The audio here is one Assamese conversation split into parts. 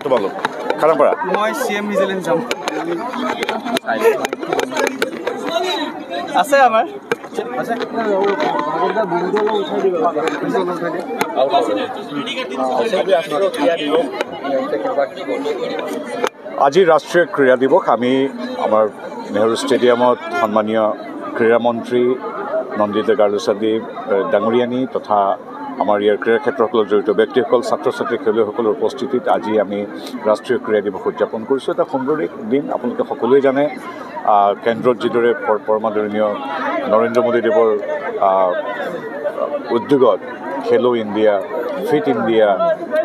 তোমালোক খানাপাৰা মই CM ভিজিলেন্স যাম আছে আমাৰ আজি ৰাষ্ট্ৰীয় ক্ৰীড়া দিৱস আমি আমাৰ নেহৰু ষ্টেডিয়ামত সন্মানীয় ক্ৰীড়ামন্ত্ৰী নন্দিতা গাৰ্লুচাদী ডাঙৰীয়ানী তথা আমাৰ ইয়াৰ ক্ৰীড়া ক্ষেত্ৰসকলৰ জড়িত ব্যক্তিসকল ছাত্ৰ ছাত্ৰী খেলুৱৈসকলৰ উপস্থিতিত আজি আমি ৰাষ্ট্ৰীয় ক্ৰীড়া দিৱস উদযাপন কৰিছোঁ। এটা সুন্দৰ দিন আপোনালোকে সকলোৱে জানে কেন্দ্ৰত যিদৰে পৰমাদৰণীয় নৰেন্দ্ৰ মোদীদেৱৰ উদ্যোগত খেলো ইণ্ডিয়া ফিট ইণ্ডিয়া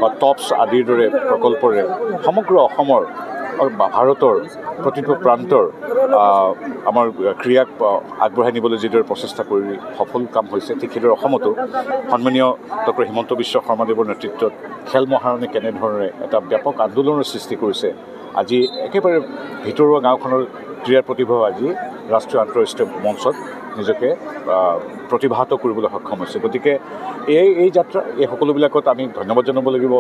বা টপছ আদিৰ দৰে প্ৰকল্পৰে সমগ্ৰ অসমৰ ভাৰতৰ প্ৰতিটো প্ৰান্তৰ আমাৰ ক্ৰীড়াক আগবঢ়াই নিবলৈ যিদৰে প্ৰচেষ্টা কৰি সফল কাম হৈছে ঠিক সেইদৰে অসমতো সন্মানীয় ডক্টৰ হিমন্ত বিশ্ব শৰ্মাদেৱৰ নেতৃত্বত খেল মহাৰণে কেনেধৰণে এটা ব্যাপক আন্দোলনৰ সৃষ্টি কৰিছে। আজি একেবাৰে ভিতৰুৱা গাঁওখনৰ ক্ৰীড়াৰ প্ৰতিভা আজি ৰাষ্ট্ৰীয় আন্তঃৰাষ্ট্ৰীয় মঞ্চত নিজকে প্ৰতিভাত কৰিবলৈ সক্ষম হৈছে। গতিকে এই যাত্ৰা এই সকলোবিলাকত আমি ধন্যবাদ জনাব লাগিব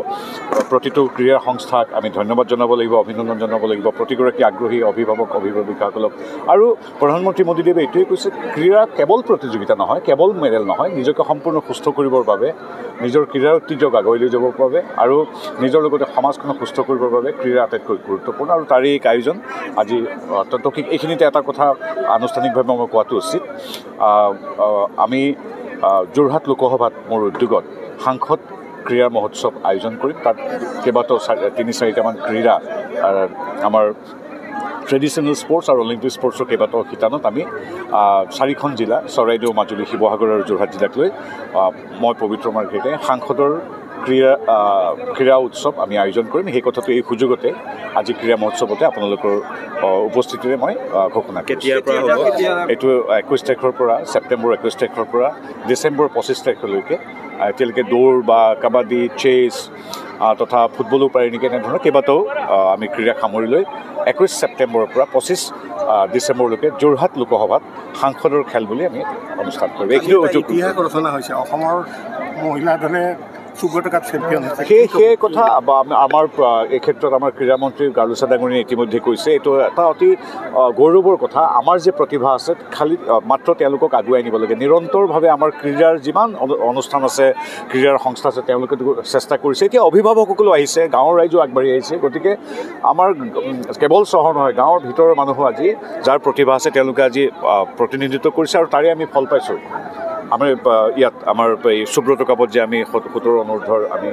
প্ৰতিটো ক্ৰীড়া সংস্থাক, আমি ধন্যবাদ জনাব লাগিব, অভিনন্দন জনাব লাগিব প্ৰতিগৰাকী আগ্ৰহী অভিভাৱক অভিভাৱিকাসকলক। আৰু প্ৰধানমন্ত্ৰী মোদীদেৱে এইটোৱে কৈছে ক্ৰীড়া কেৱল প্ৰতিযোগিতা নহয়, কেৱল মেডেল নহয়, নিজকে সম্পূৰ্ণ সুস্থ কৰিবৰ বাবে, নিজৰ ক্ৰীড়াৰ ঐতিহ্যক আগুৱাই লৈ যাবৰ বাবে আৰু নিজৰ লগতে সমাজখনক সুস্থ কৰিবৰ বাবে ক্ৰীড়া আটাইতকৈ গুৰুত্বপূৰ্ণ। আৰু তাৰে এই আয়োজন আজি অত্যন্ত এইখিনিতে এটা কথা আনুষ্ঠানিকভাৱে মই কোৱাটো উচিত। আমি যোৰহাট লোকসভাত মোৰ উদ্যোগত সাংসদ ক্ৰীড়া মহোৎসৱ আয়োজন কৰিম। তাত কেইবাটাও ৩-৪টামান ক্ৰীড়া আমাৰ ট্ৰেডিশ্যনেল স্পৰ্টছ আৰু অলিম্পিক স্পৰ্টছৰ কেইবাটাও শিতানত আমি 4খন জিলা চৰাইদেউ, মাজুলী, শিৱসাগৰ আৰু যোৰহাট জিলাক লৈ মই পবিত্ৰ মাৰ্ঘেৰিটাই সাংসদৰ ক্ৰীড়া উৎসৱ আমি আয়োজন কৰিম। সেই কথাটো এই সুযোগতে আজি ক্ৰীড়া মহোৎসৱতে আপোনালোকৰ উপস্থিতিৰে মই ঘোষণা কেতিয়াৰ পৰা হ'ব এইটো 21 তাৰিখৰ পৰা ছেপ্টেম্বৰ 21 তাৰিখৰ পৰা ডিচেম্বৰ 25 তাৰিখলৈকে এতিয়ালৈকে দৌৰ বা কাবাডী, চেছ তথা ফুটবলো পাৰে নেকি এনেধৰণৰ কেইবাটাও আমি ক্ৰীড়া সামৰি লৈ 21 ছেপ্টেম্বৰৰ পৰা 25 ডিচেম্বৰলৈকে যোৰহাট লোকসভাত সাংসদৰ খেল বুলি আমি অনুষ্ঠান কৰিম। এইখিনি ইতিহাস ৰচনা হৈছে অসমৰ মহিলা দলে সেই কথা আমাৰ এই ক্ষেত্ৰত আমাৰ ক্ৰীড়ামন্ত্ৰী গাৰ্লুচা ডাঙৰীয়াই ইতিমধ্যে কৈছে। এইটো এটা অতি গৌৰৱৰ কথা। আমাৰ যে প্ৰতিভা আছে খালি মাত্ৰ তেওঁলোকক আগুৱাই নিব লাগে। নিৰন্তৰভাৱে আমাৰ ক্ৰীড়াৰ যিমান অনুষ্ঠান আছে, ক্ৰীড়াৰ সংস্থা আছে, তেওঁলোকে চেষ্টা কৰিছে। এতিয়া অভিভাৱকসকলো আহিছে, গাঁৱৰ ৰাইজো আগবাঢ়ি আহিছে। গতিকে আমাৰ কেৱল চহৰ নহয়, গাঁৱৰ ভিতৰৰ মানুহো আজি যাৰ প্ৰতিভা আছে তেওঁলোকে আজি প্ৰতিনিধিত্ব কৰিছে আৰু তাৰে আমি ফল পাইছোঁ। আমাৰ ইয়াত আমাৰ এই সুব্ৰত কাপত যে আমি 17 অনুৰ্ধৰ আমি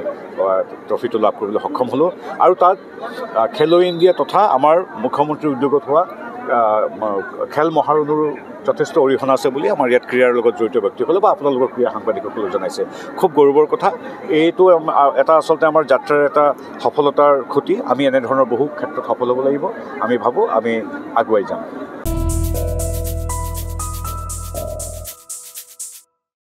ট্ৰফিটো লাভ কৰিবলৈ সক্ষম হ'লোঁ আৰু তাত খেলো ইণ্ডিয়া তথা আমাৰ মুখ্যমন্ত্ৰীৰ উদ্যোগত হোৱা খেল মহাৰণৰো যথেষ্ট অৰিহণা আছে বুলি আমাৰ ইয়াত ক্ৰীড়াৰ লগত জড়িত ব্যক্তিসকলে বা আপোনালোকৰ ক্ৰীড়া সাংবাদিকসকলে জনাইছে। খুব গৌৰৱৰ কথা। এইটো এটা আচলতে আমাৰ যাত্ৰাৰ এটা সফলতাৰ খুঁটি। আমি এনেধৰণৰ বহু ক্ষেত্ৰত সফল হ'ব লাগিব। আমি ভাবোঁ আমি আগুৱাই যাম।